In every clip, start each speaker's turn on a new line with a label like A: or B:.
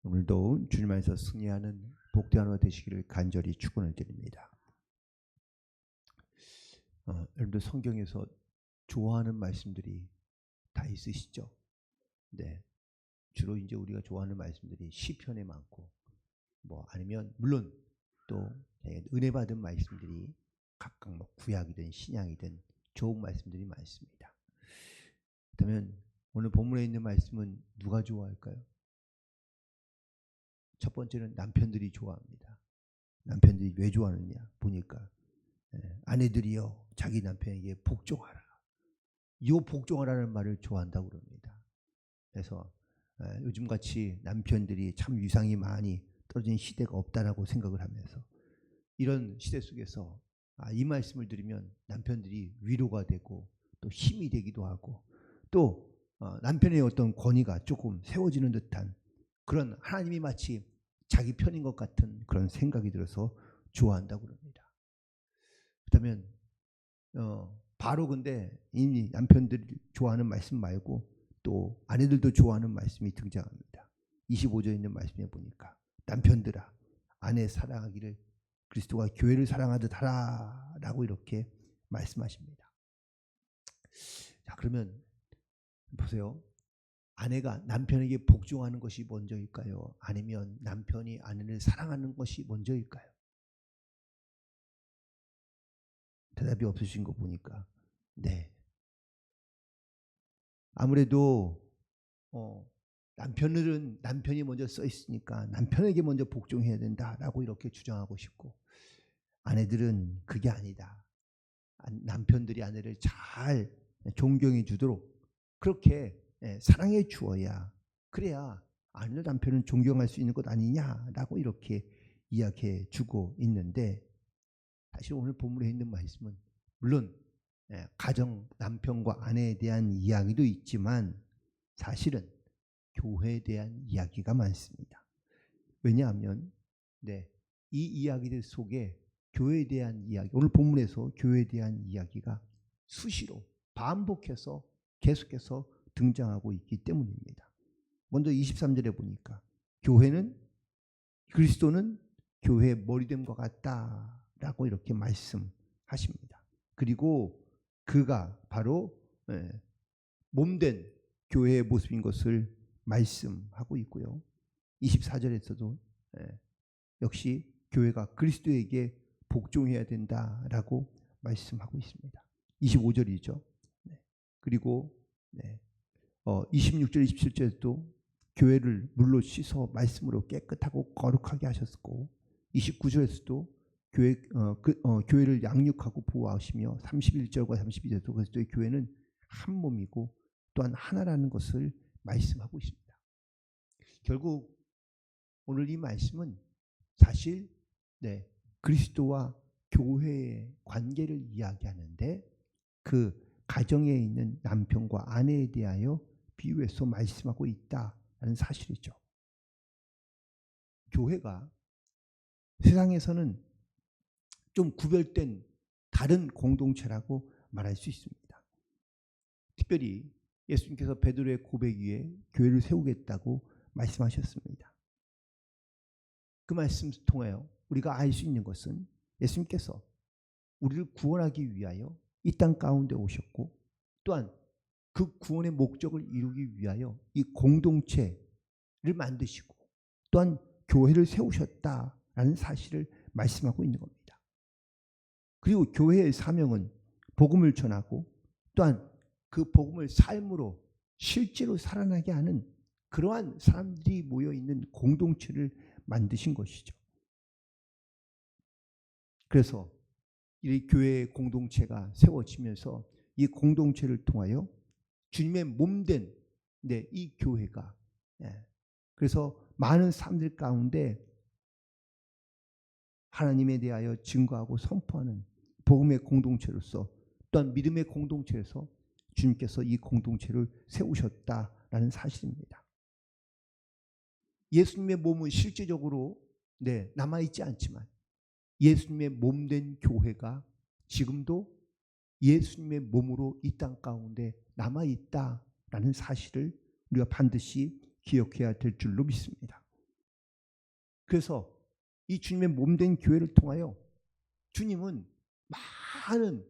A: 오늘도 주님 안에서 승리하는 복된 하루가 되시기를 간절히 축원을 드립니다. 여러분들 성경에서 좋아하는 말씀들이 다 있으시죠? 네, 주로 이제 우리가 좋아하는 말씀들이 시편에 많고, 아니면 물론 또 은혜 받은 말씀들이 각각 구약이든 신약이든 좋은 말씀들이 많습니다. 그렇다면 오늘 본문에 있는 말씀은 누가 좋아할까요? 첫 번째는 남편들이 좋아합니다. 남편들이 왜 좋아하느냐 보니까 아내들이여 자기 남편에게 복종하라. 이 복종하라는 말을 좋아한다고 그럽니다. 그래서 요즘같이 남편들이 참 위상이 많이 떨어진 시대가 없다라고 생각을 하면서 이런 시대 속에서 이 말씀을 들으면 남편들이 위로가 되고 또 힘이 되기도 하고 또 남편의 어떤 권위가 조금 세워지는 듯한 그런 하나님이 마치 자기 편인 것 같은 그런 생각이 들어서 좋아한다고 그럽니다. 그렇다면 바로 근데 이 남편들이 좋아하는 말씀 말고 또 아내들도 좋아하는 말씀이 등장합니다. 25절에 있는 말씀에 보니까 남편들아 아내 사랑하기를 그리스도가 교회를 사랑하듯 하라라고 이렇게 말씀하십니다. 자, 그러면 보세요. 아내가 남편에게 복종하는 것이 먼저일까요? 아니면 남편이 아내를 사랑하는 것이 먼저일까요? 대답이 없으신 거 보니까 네. 아무래도 남편들은 남편이 먼저 써 있으니까 남편에게 먼저 복종해야 된다라고 이렇게 주장하고 싶고, 아내들은 그게 아니다. 남편들이 아내를 잘 존경해 주도록 그렇게 사랑해 주어야 그래야 아내도 남편은 존경할 수 있는 것 아니냐라고 이렇게 이야기해 주고 있는데, 사실 오늘 본문에 있는 말씀은 물론 가정 남편과 아내에 대한 이야기도 있지만 사실은 교회에 대한 이야기가 많습니다. 왜냐하면 이 이야기들 속에 교회에 대한 이야기, 오늘 본문에서 교회에 대한 이야기가 수시로 반복해서 계속해서 등장하고 있기 때문입니다. 먼저 23절에 보니까 그리스도는 교회의 머리됨과 같다라고 이렇게 말씀하십니다. 그리고 그가 바로 몸된 교회의 모습인 것을 말씀하고 있고요. 24절에서도 역시 교회가 그리스도에게 복종해야 된다라고 말씀하고 있습니다. 25절이죠. 그리고 26절, 27절에도 교회를 물로 씻어 말씀으로 깨끗하고 거룩하게 하셨고, 29절에서도 교회를 양육하고 보호하시며 31절과 32절에도 그리스도의 교회는 한 몸이고 또한 하나라는 것을 말씀하고 있습니다. 결국 오늘 이 말씀은 사실 그리스도와 교회의 관계를 이야기하는데 그 가정에 있는 남편과 아내에 대하여 비유해서 말씀하고 있다는 사실이죠. 교회가 세상에서는 좀 구별된 다른 공동체라고 말할 수 있습니다. 특별히 예수님께서 베드로의 고백 위에 교회를 세우겠다고 말씀하셨습니다. 그 말씀을 통하여 우리가 알 수 있는 것은 예수님께서 우리를 구원하기 위하여 이 땅 가운데 오셨고, 또한 그 구원의 목적을 이루기 위하여 이 공동체를 만드시고 또한 교회를 세우셨다라는 사실을 말씀하고 있는 겁니다. 그리고 교회의 사명은 복음을 전하고 또한 그 복음을 삶으로 실제로 살아나게 하는 그러한 사람들이 모여있는 공동체를 만드신 것이죠. 그래서 이 교회의 공동체가 세워지면서 이 공동체를 통하여 주님의 몸된 이 교회가 그래서 많은 사람들 가운데 하나님에 대하여 증거하고 선포하는 복음의 공동체로서 또한 믿음의 공동체에서 주님께서 이 공동체를 세우셨다라는 사실입니다. 예수님의 몸은 실제적으로 남아있지 않지만 예수님의 몸된 교회가 지금도 예수님의 몸으로 이 땅 가운데 남아있다라는 사실을 우리가 반드시 기억해야 될 줄로 믿습니다. 그래서 이 주님의 몸된 교회를 통하여 주님은 많은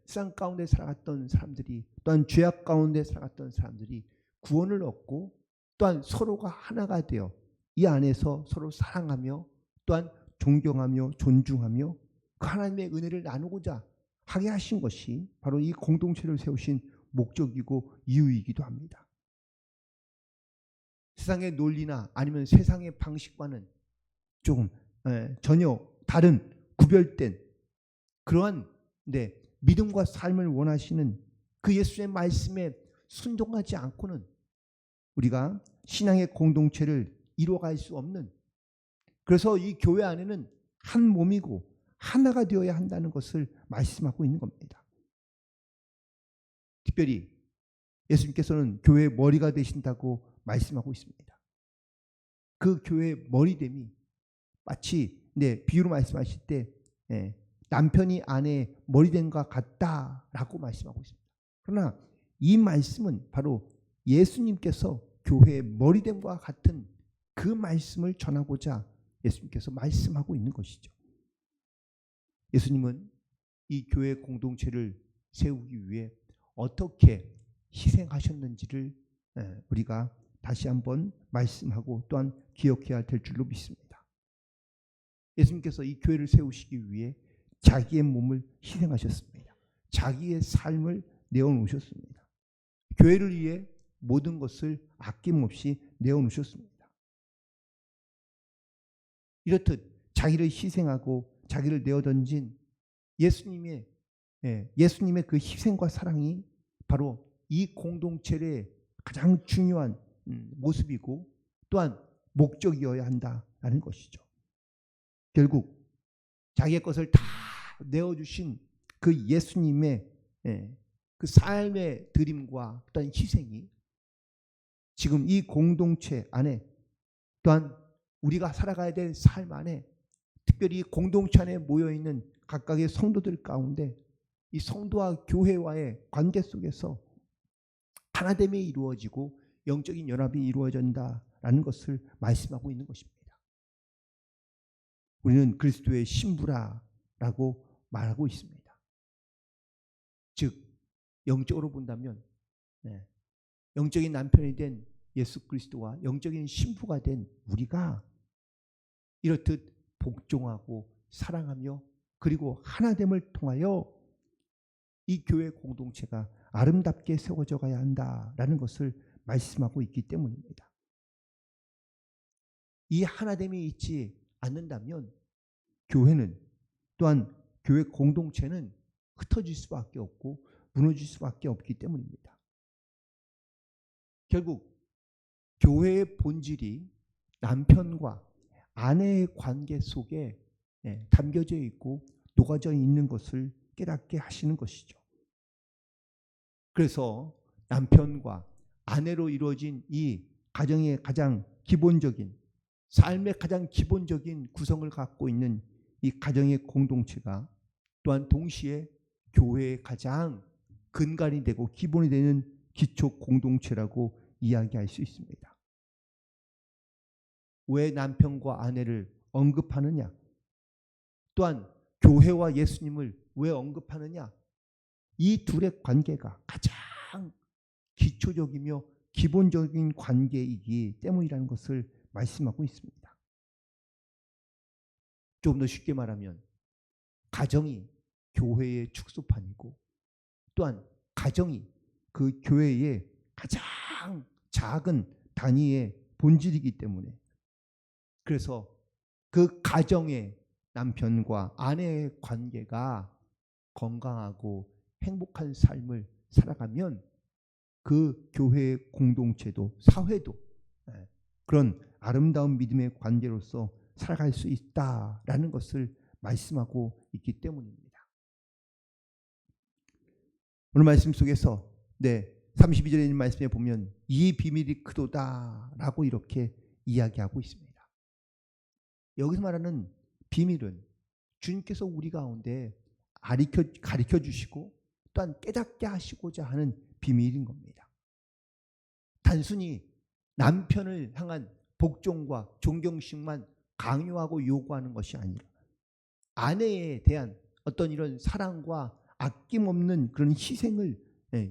A: 세상 가운데 살아갔던 사람들이, 또한 죄악 가운데 살아갔던 사람들이 구원을 얻고, 또한 서로가 하나가 되어 이 안에서 서로 사랑하며 또한 존경하며 존중하며 그 하나님의 은혜를 나누고자 하게 하신 것이 바로 이 공동체를 세우신 목적이고 이유이기도 합니다. 세상의 논리나 아니면 세상의 방식과는 조금 전혀 다른 구별된 그러한 믿음과 삶을 원하시는 그 예수의 말씀에 순종하지 않고는 우리가 신앙의 공동체를 이루어갈 수 없는, 그래서 이 교회 안에는 한 몸이고 하나가 되어야 한다는 것을 말씀하고 있는 겁니다. 특별히 예수님께서는 교회의 머리가 되신다고 말씀하고 있습니다. 그 교회의 머리됨이 마치 비유로 말씀하실 때 남편이 아내의 머리됨과 같다라고 말씀하고 있습니다. 그러나 이 말씀은 바로 예수님께서 교회의 머리됨과 같은 그 말씀을 전하고자 예수님께서 말씀하고 있는 것이죠. 예수님은 이 교회 공동체를 세우기 위해 어떻게 희생하셨는지를 우리가 다시 한번 말씀하고 또한 기억해야 될 줄로 믿습니다. 예수님께서 이 교회를 세우시기 위해 자기의 몸을 희생하셨습니다. 자기의 삶을 내어놓으셨습니다. 교회를 위해 모든 것을 아낌없이 내어놓으셨습니다. 이렇듯 자기를 희생하고 자기를 내어던진 예수님의 그 희생과 사랑이 바로 이 공동체의 가장 중요한 모습이고 또한 목적이어야 한다는 것이죠. 결국 자기의 것을 다 내어주신 그 예수님의 그 삶의 드림과 또한 희생이 지금 이 공동체 안에, 또한 우리가 살아가야 될 삶 안에, 특별히 공동체 안에 모여있는 각각의 성도들 가운데 이 성도와 교회와의 관계 속에서 하나됨이 이루어지고 영적인 연합이 이루어진다라는 것을 말씀하고 있는 것입니다. 우리는 그리스도의 신부라라고 말하고 있습니다. 즉 영적으로 본다면 영적인 남편이 된 예수 그리스도와 영적인 신부가 된 우리가 이렇듯 복종하고 사랑하며 그리고 하나됨을 통하여 이 교회 공동체가 아름답게 세워져 가야 한다라는 것을 말씀하고 있기 때문입니다. 이 하나됨이 있지 않는다면 교회는, 또한 교회 공동체는 흩어질 수밖에 없고 무너질 수밖에 없기 때문입니다. 결국 교회의 본질이 남편과 아내의 관계 속에 담겨져 있고 녹아져 있는 것을 깨닫게 하시는 것이죠. 그래서 남편과 아내로 이루어진 이 가정의 가장 기본적인, 삶의 가장 기본적인 구성을 갖고 있는 이 가정의 공동체가 또한 동시에 교회의 가장 근간이 되고 기본이 되는 기초 공동체라고 이야기할 수 있습니다. 왜 남편과 아내를 언급하느냐? 또한 교회와 예수님을 왜 언급하느냐? 이 둘의 관계가 가장 기초적이며 기본적인 관계이기 때문이라는 것을 말씀하고 있습니다. 좀 더 쉽게 말하면 가정이 교회의 축소판이고 또한 가정이 그 교회의 가장 작은 단위의 본질이기 때문에, 그래서 그 가정의 남편과 아내의 관계가 건강하고 행복한 삶을 살아가면 그 교회의 공동체도 사회도 그런 아름다운 믿음의 관계로서 살아갈 수 있다라는 것을 말씀하고 있기 때문입니다. 오늘 말씀 속에서 32절에 있는 말씀에 보면 이 비밀이 크도다라고 이렇게 이야기하고 있습니다. 여기서 말하는 비밀은 주님께서 우리 가운데 가르쳐 주시고 또한 깨닫게 하시고자 하는 비밀인 겁니다. 단순히 남편을 향한 복종과 존경심만 강요하고 요구하는 것이 아니라 아내에 대한 어떤 이런 사랑과 아낌없는 그런 희생을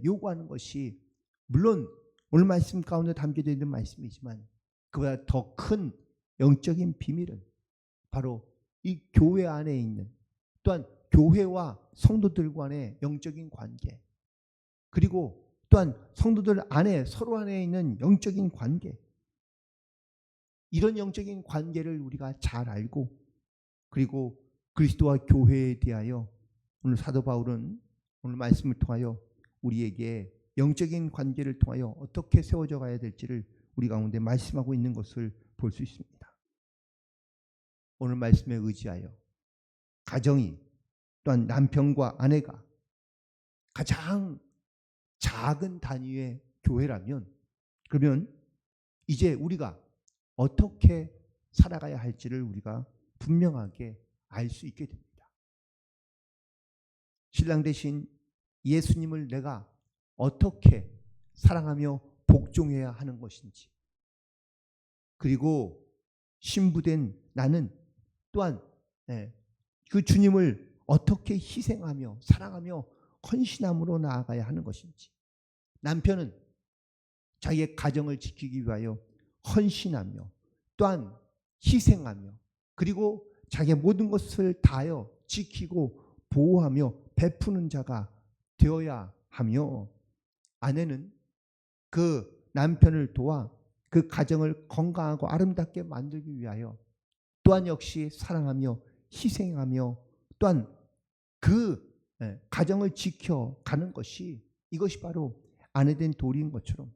A: 요구하는 것이, 물론 오늘 말씀 가운데 담겨져 있는 말씀이지만 그보다 더 큰 영적인 비밀은 바로 이 교회 안에 있는, 또한 교회와 성도들 간의 영적인 관계, 그리고 또한 성도들 안에 서로 안에 있는 영적인 관계, 이런 영적인 관계를 우리가 잘 알고, 그리고 그리스도와 교회에 대하여 오늘 사도 바울은 오늘 말씀을 통하여 우리에게 영적인 관계를 통하여 어떻게 세워져 가야 될지를 우리 가운데 말씀하고 있는 것을 볼 수 있습니다. 오늘 말씀에 의지하여 가정이, 또한 남편과 아내가 가장 작은 단위의 교회라면, 그러면 이제 우리가 어떻게 살아가야 할지를 우리가 분명하게 알 수 있게 됩니다. 신랑 되신 예수님을 내가 어떻게 사랑하며 복종해야 하는 것인지, 그리고 신부된 나는 또한 그 주님을 어떻게 희생하며 사랑하며 헌신함으로 나아가야 하는 것인지, 남편은 자기의 가정을 지키기 위하여 헌신하며 또한 희생하며, 그리고 자기의 모든 것을 다하여 지키고 보호하며 베푸는 자가 되어야 하며, 아내는 그 남편을 도와 그 가정을 건강하고 아름답게 만들기 위하여 또한 역시 사랑하며 희생하며 또한 그 가정을 지켜가는 것이, 이것이 바로 아내된 도리인 것처럼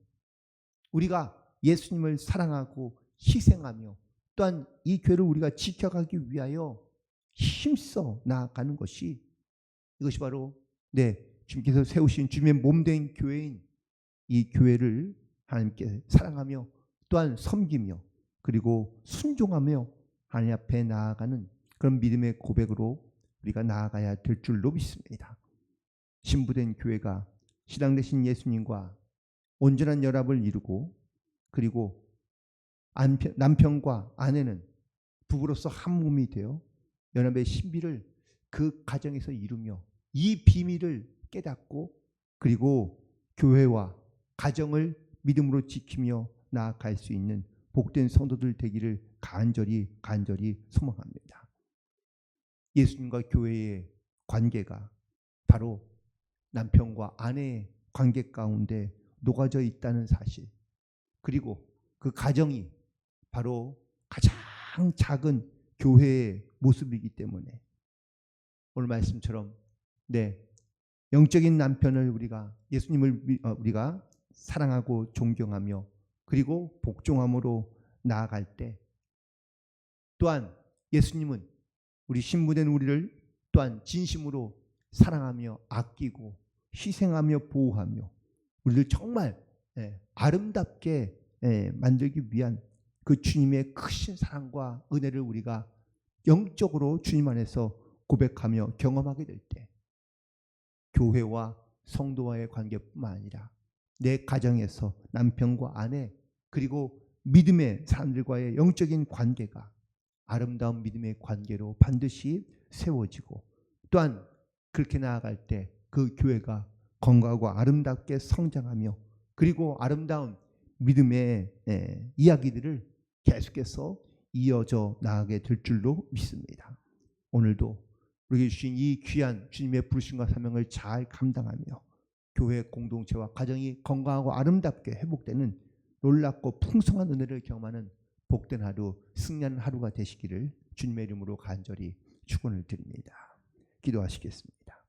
A: 우리가 예수님을 사랑하고 희생하며 또한 이 교회를 우리가 지켜가기 위하여 힘써 나아가는 것이, 이것이 바로 주님께서 세우신 주님의 몸된 교회인 이 교회를 하나님께 사랑하며 또한 섬기며 그리고 순종하며 하나님 앞에 나아가는 그런 믿음의 고백으로 우리가 나아가야 될 줄로 믿습니다. 신부된 교회가 신랑 되신 예수님과 온전한 연합을 이루고, 그리고 남편과 아내는 부부로서 한 몸이 되어 연합의 신비를 그 가정에서 이루며 이 비밀을 깨닫고, 그리고 교회와 가정을 믿음으로 지키며 나아갈 수 있는 복된 성도들 되기를 간절히 소망합니다. 예수님과 교회의 관계가 바로 남편과 아내의 관계 가운데 녹아져 있다는 사실, 그리고 그 가정이 바로 가장 작은 교회의 모습이기 때문에 오늘 말씀처럼 영적인 남편을 우리가, 예수님을 우리가 사랑하고 존경하며 그리고 복종함으로 나아갈 때, 또한 예수님은 우리 신부된 우리를 또한 진심으로 사랑하며 아끼고 희생하며 보호하며 우리를 정말 아름답게 만들기 위한 그 주님의 크신 사랑과 은혜를 우리가 영적으로 주님 안에서 고백하며 경험하게 될 때, 교회와 성도와의 관계뿐만 아니라 내 가정에서 남편과 아내 그리고 믿음의 사람들과의 영적인 관계가 아름다운 믿음의 관계로 반드시 세워지고, 또한 그렇게 나아갈 때 그 교회가 건강하고 아름답게 성장하며 그리고 아름다운 믿음의 이야기들을 계속해서 이어져 나가게 될 줄로 믿습니다. 오늘도 우리에게 주신 이 귀한 주님의 부르심과 사명을 잘 감당하며 교회 공동체와 가정이 건강하고 아름답게 회복되는 놀랍고 풍성한 은혜를 경험하는 복된 하루, 승리하는 하루가 되시기를 주님의 이름으로 간절히 축원을 드립니다. 기도하시겠습니다.